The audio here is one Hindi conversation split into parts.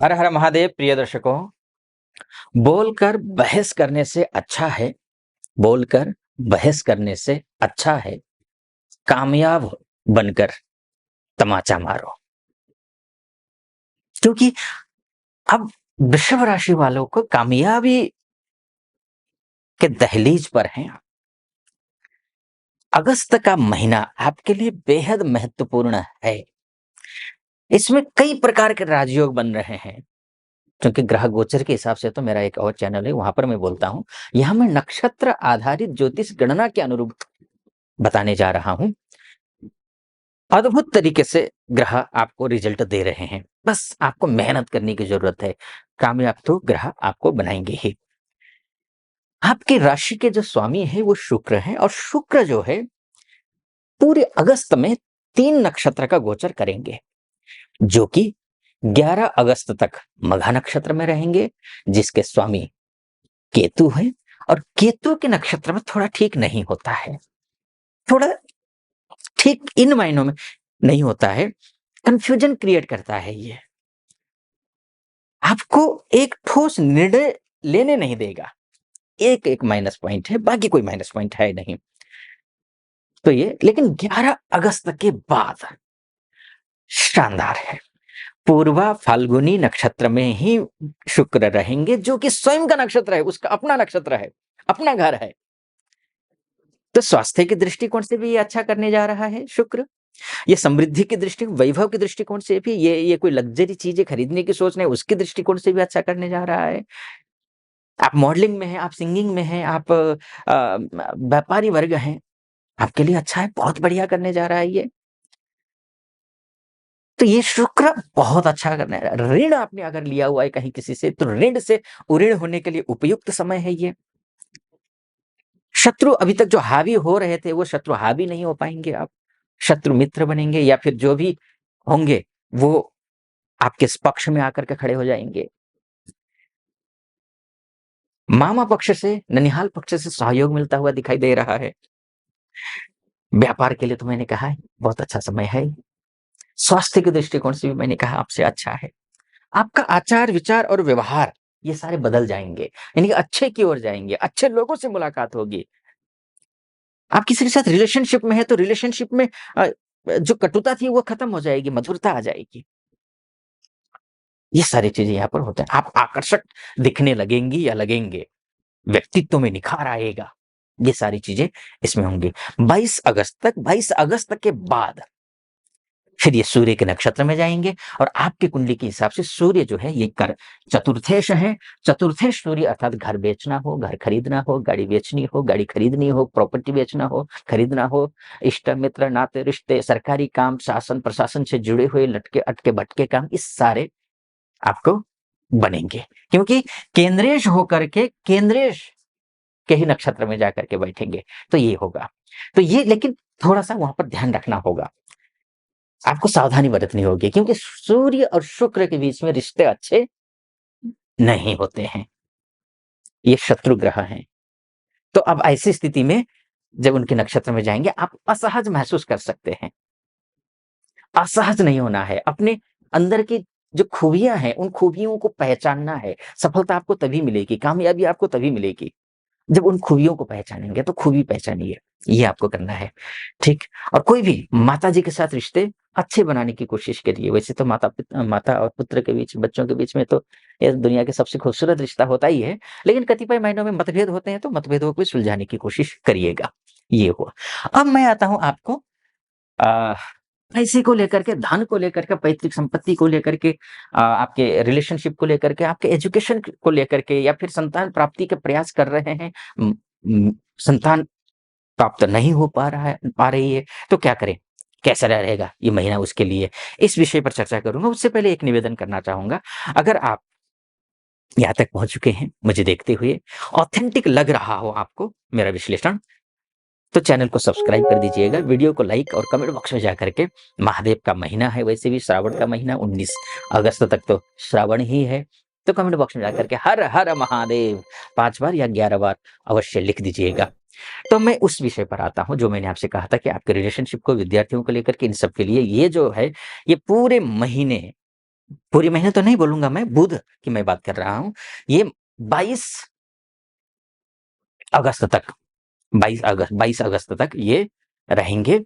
हर हर महादेव। प्रिय दर्शकों, बोलकर बहस करने से अच्छा है, बोलकर बहस करने से अच्छा है कामयाब बनकर तमाचा मारो। क्योंकि अब वृषभ राशि वालों को कामयाबी के दहलीज पर हैं। अगस्त का महीना आपके लिए बेहद महत्वपूर्ण है। इसमें कई प्रकार के राजयोग बन रहे हैं। क्योंकि ग्रह गोचर के हिसाब से तो मेरा एक और चैनल है, वहां पर मैं बोलता हूं। यहां मैं नक्षत्र आधारित ज्योतिष गणना के अनुरूप बताने जा रहा हूं। अद्भुत तरीके से ग्रह आपको रिजल्ट दे रहे हैं, बस आपको मेहनत करने की जरूरत है। कामयाब तो ग्रह आपको बनाएंगे ही। आपकी राशि के जो स्वामी है वो शुक्र है, और शुक्र जो है पूरे अगस्त में 3 नक्षत्र का गोचर करेंगे, जो कि 11 अगस्त तक मघा नक्षत्र में रहेंगे, जिसके स्वामी केतु है। और केतु के नक्षत्र में थोड़ा ठीक नहीं होता है, थोड़ा ठीक इन मायनों में नहीं होता है, कंफ्यूजन क्रिएट करता है। ये आपको एक ठोस निर्णय लेने नहीं देगा। एक एक माइनस पॉइंट है, बाकी कोई माइनस पॉइंट है नहीं। तो ये लेकिन 11 अगस्त के बाद शानदार है। पूर्वा फाल्गुनी नक्षत्र में ही शुक्र रहेंगे, जो कि स्वयं का नक्षत्र है, उसका अपना नक्षत्र है, अपना घर है। तो स्वास्थ्य के दृष्टिकोण से भी ये अच्छा करने जा रहा है शुक्र। ये समृद्धि की दृष्टि, वैभव के दृष्टिकोण से भी, ये कोई लग्जरी चीजें खरीदने की सोच नहीं, उसके दृष्टिकोण से भी अच्छा करने जा रहा है। आप मॉडलिंग में हैं, आप सिंगिंग में हैं, आप व्यापारी वर्ग हैं, आपके लिए अच्छा है, बहुत बढ़िया करने जा रहा है ये। तो ये शुक्र बहुत अच्छा करने जा रहा है। ऋण आपने अगर लिया हुआ है कहीं किसी से, तो ऋण से उऋण होने के लिए उपयुक्त समय है ये। शत्रु अभी तक जो हावी हो रहे थे, वो शत्रु हावी नहीं हो पाएंगे। आप शत्रु मित्र बनेंगे, या फिर जो भी होंगे वो आपके पक्ष में आकर के खड़े हो जाएंगे। मामा पक्ष से, ननिहाल पक्ष से सहयोग मिलता हुआ दिखाई दे रहा है। व्यापार के लिए तो मैंने कहा है बहुत अच्छा समय है। स्वास्थ्य के दृष्टिकोण से भी मैंने कहा आपसे अच्छा है। आपका आचार विचार और व्यवहार ये सारे बदल जाएंगे, यानी कि अच्छे की ओर जाएंगे, अच्छे लोगों से मुलाकात होगी। आप किसी के साथ रिलेशनशिप में है तो रिलेशनशिप में जो कटुता थी वो खत्म हो जाएगी, मधुरता आ जाएगी। ये सारी चीजें यहाँ पर होते हैं। आप आकर्षक दिखने लगेंगी या लगेंगे, व्यक्तित्व में निखार आएगा। ये सारी चीजें इसमें होंगी। 22 अगस्त के बाद फिर ये सूर्य के नक्षत्र में जाएंगे, और आपकी कुंडली के हिसाब से सूर्य जो है ये कर चतुर्थेश है। चतुर्थेश सूर्य अर्थात घर बेचना हो, घर खरीदना हो, गाड़ी बेचनी हो, गाड़ी खरीदनी हो, प्रॉपर्टी बेचना हो, खरीदना हो, इष्ट मित्र नाते रिश्ते, सरकारी काम, शासन प्रशासन से जुड़े हुए लटके अटके भटके काम, इस सारे आपको बनेंगे। क्योंकि केंद्रेश होकर के केंद्रेश के ही नक्षत्र में जाकर के बैठेंगे, तो ये होगा। तो ये लेकिन थोड़ा सा वहां पर ध्यान रखना होगा, आपको सावधानी बरतनी होगी, क्योंकि सूर्य और शुक्र के बीच में रिश्ते अच्छे नहीं होते हैं, ये शत्रु ग्रह हैं। तो अब ऐसी स्थिति में जब उनके नक्षत्र में जाएंगे, आप असहज महसूस कर सकते हैं। असहज नहीं होना है, अपने अंदर की जो खूबियां हैं उन खूबियों को पहचानना है। सफलता आपको तभी मिलेगी, कामयाबी आपको तभी मिलेगी जब उन खूबियों को पहचानेंगे। तो खूबी पहचानिए, ये आपको करना है। ठीक। और कोई भी माता जी के साथ रिश्ते अच्छे बनाने की कोशिश करिए। वैसे तो माता और पुत्र के बीच, बच्चों के बीच में तो ये दुनिया के सबसे खूबसूरत रिश्ता होता ही है, लेकिन कतिपय मायनों में मतभेद होते हैं, तो मतभेदों को भी सुलझाने की कोशिश करिएगा। ये हुआ। अब मैं आता हूं आपको आ, पैसे को लेकर के, धन को लेकर के, पैतृक संपत्ति को लेकर के, आपके रिलेशनशिप को लेकर के, आपके एजुकेशन को लेकर के, या फिर संतान प्राप्ति के प्रयास कर रहे हैं, म, म, संतान प्राप्त नहीं हो पा रही है, तो क्या करें, कैसा रहेगा ये महीना उसके लिए, इस विषय पर चर्चा करूंगा। उससे पहले एक निवेदन करना चाहूंगा। अगर आप यहाँ तक पहुंच चुके हैं मुझे देखते हुए, ऑथेंटिक लग रहा हो आपको मेरा विश्लेषण, तो चैनल को सब्सक्राइब कर दीजिएगा, वीडियो को लाइक, और कमेंट बॉक्स में जाकर के, महादेव का महीना है, वैसे भी श्रावण का महीना 19 अगस्त तक तो श्रावण ही है, तो कमेंट बॉक्स में जाकर के हर हर महादेव 5 बार या 11 बार अवश्य लिख दीजिएगा। तो मैं उस विषय पर आता हूं जो मैंने आपसे कहा था कि आपके रिलेशनशिप को, विद्यार्थियों को लेकर के, इन सब के लिए ये जो है, ये पूरे महीने पूरे महीने तो नहीं बोलूँगा मैं, बुध की मैं बात कर रहा हूँ। ये 22 अगस्त तक 22 अगस्त तक ये रहेंगे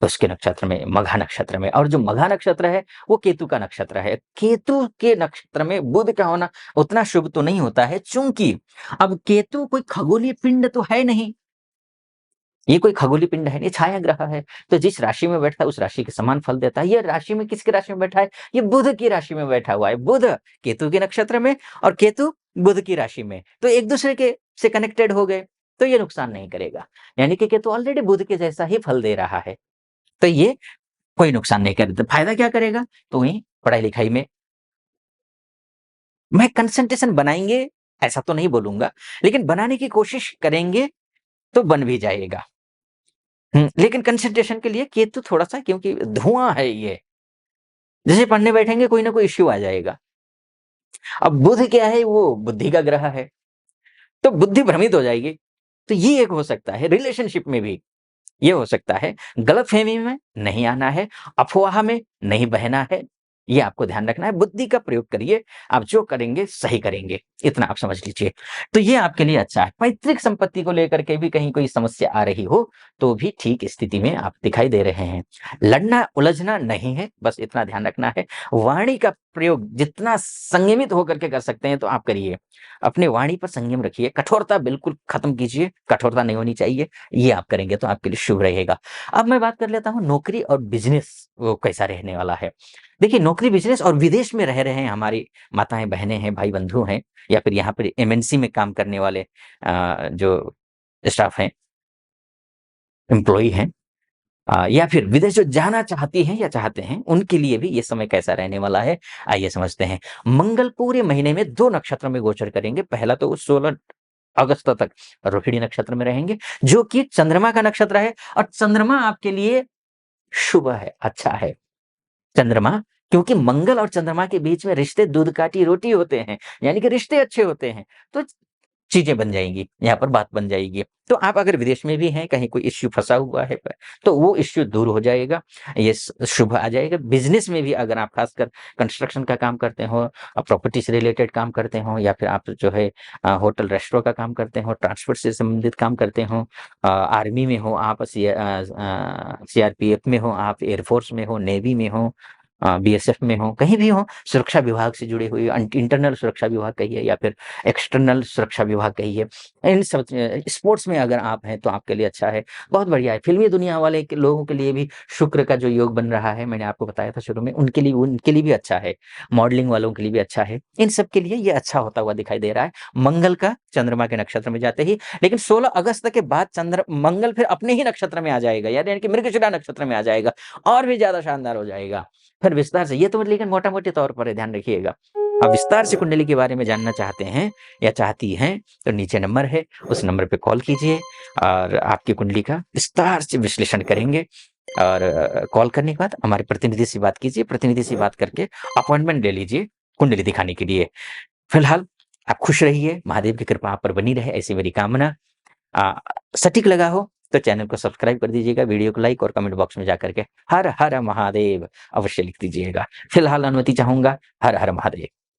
उसके नक्षत्र में, मघा नक्षत्र में। और जो मघा नक्षत्र है, वो केतु का नक्षत्र है। केतु के नक्षत्र में बुध का होना उतना शुभ तो नहीं होता है, चूँकि अब केतु कोई खगोलीय पिंड तो है नहीं। ये कोई खगोलीय पिंड है नहीं, छाया ग्रह है। तो जिस राशि में बैठता है उस राशि के समान फल देता है। ये राशि में किसकी राशि में बैठा है? ये बुध की राशि में बैठा हुआ है। बुध केतु के नक्षत्र में और केतु बुध की राशि में। तो एक-दूसरे के से कनेक्टेड हो गए, तो ये नुकसान नहीं करेगा। यानी कि केतु ऑलरेडी बुध के जैसा ही फल दे रहा है। तो ये कोई नुकसान नहीं करेगा। तो फायदा क्या करेगा? तो वहीं पढ़ाई-लिखाई में कंसंट्रेशन बनाएँगे, ऐसा तो नहीं बोलूँगा, लेकिन बनाने की कोशिश करेंगे तो बन भी जाएगा। लेकिन कंसंट्रेशन के लिए केतु थोड़ा-सा, क्योंकि धुआँ है ये, जैसे पढ़ने बैठेंगे कोई ना कोई इश्यू आ जाएगा। अब बुध क्या है, वो बुद्धि का ग्रह है, तो बुद्धि भ्रमित हो जाएगी। तो ये एक हो सकता है, रिलेशनशिप में भी ये हो सकता है। गलतफ़हमी में नहीं आना है, अफ़वाह में नहीं बहना है, ये आपको ध्यान रखना है। बुद्धि का प्रयोग करिए, आप जो करेंगे सही करेंगे, इतना आप समझ लीजिए। तो ये आपके लिए अच्छा है। पैतृक संपत्ति को लेकर के भी कहीं कोई समस्या आ रही हो, तो भी ठीक स्थिति में आप दिखाई दे रहे हैं। लड़ना-उलझना नहीं है, बस इतना ध्यान रखना है। वाणी का प्रयोग जितना संयमित होकर के कर सकते हैं, तो आप करिए। अपनी वाणी पर संयम रखिए, कठोरता बिल्कुल खत्म कीजिए, कठोरता नहीं होनी चाहिए। ये आप करेंगे तो आपके लिए शुभ रहेगा। अब मैं बात कर लेता हूँ नौकरी और बिज़नेस वो कैसा रहने वाला है। देखिए नौकरी, बिज़नेस और विदेश में रह रहे हैं हमारी माताएँ-बहनें हैं, भाई-बंधु हैं, या फिर यहाँ पर एमएनसी में काम करने वाले जो स्टाफ हैं, एम्प्लॉयी हैं, या फिर विदेश जो जाना चाहती हैं या चाहते हैं, उनके लिए भी ये समय कैसा रहने वाला है, आइए समझते हैं। मंगल पूरे महीने में 2 नक्षत्र में गोचर करेंगे। पहला तो 16 अगस्त तक रोहिणी नक्षत्र में रहेंगे, जो कि चंद्रमा का नक्षत्र है, और चंद्रमा आपके लिए शुभ है, अच्छा है। चंद्रमा, क्योंकि मंगल और चंद्रमा के बीच में रिश्ते दूध काटी रोटी होते हैं, यानी कि रिश्ते अच्छे होते हैं, तो चीज़ें बन जाएँगी, यहाँ पर बात बन जाएगी। तो आप अगर विदेश में भी हैं, कहीं कोई इश्यू फँसा हुआ है तो वो इश्यू दूर हो जाएगा, ये शुभ आ जाएगा। बिज़नेस में भी अगर आप खासकर कंस्ट्रक्शन का काम करते हो, प्रॉपर्टी से रिलेटेड काम करते हो, या फिर आप जो है होटल रेस्टोरेंट का काम करते हो, ट्रांसपोर्ट से संबंधित काम करते हो, आर्मी में हो आप, सीआरपीएफ में हो आप, एयरफोर्स में हो, नेवी में हो, बीएसएफ में हो, कहीं भी हो, सुरक्षा विभाग से जुड़ी हुई इंटरनल सुरक्षा विभाग कहिए या फिर एक्सटर्नल सुरक्षा विभाग कहिए, इन सब स्पोर्ट्स में अगर आप हैं तो आपके लिए अच्छा है, बहुत बढ़िया है। फ़िल्मी दुनिया वाले के लोगों के लिए भी शुक्र का जो योग बन रहा है, मैंने आपको बताया था शुरू में, उनके लिए भी अच्छा है। मॉडलिंग वालों के लिए भी अच्छा है। इन सब के लिए ये अच्छा होता हुआ दिखाई दे रहा है। मंगल का चंद्रमा के नक्षत्र में जाते ही, लेकिन 16 अगस्त के बाद मंगल फिर अपने ही नक्षत्र में आ जाएगा, यानी कि मृगशिरा नक्षत्र में आ जाएगा, और भी ज़्यादा शानदार हो जाएगा। फिर विस्तार से, ये तो लेकिन मोटा-मोटी तौर पर है, ध्यान रखिएगा। अब विस्तार से कुंडली के बारे में जानना चाहते हैं या चाहती हैं, तो नीचे नंबर है, उस नंबर पे कॉल कीजिए और आपकी कुंडली का विस्तार से विश्लेषण करेंगे। और कॉल करने के बाद हमारे प्रतिनिधि से बात कीजिए, प्रतिनिधि से बात करके अपॉइंटमेंट ले लीजिए कुंडली दिखाने के लिए। फिलहाल आप खुश रहिए, महादेव की कृपा आप पर बनी रहे, ऐसी मेरी कामना। अ, सटीक लगा हो तो चैनल को सब्सक्राइब कर दीजिएगा, वीडियो को लाइक और कमेंट बॉक्स में जाकर के हर हर महादेव अवश्य लिख दीजिएगा। फिलहाल अनुमति चाहूँगा। हर हर महादेव।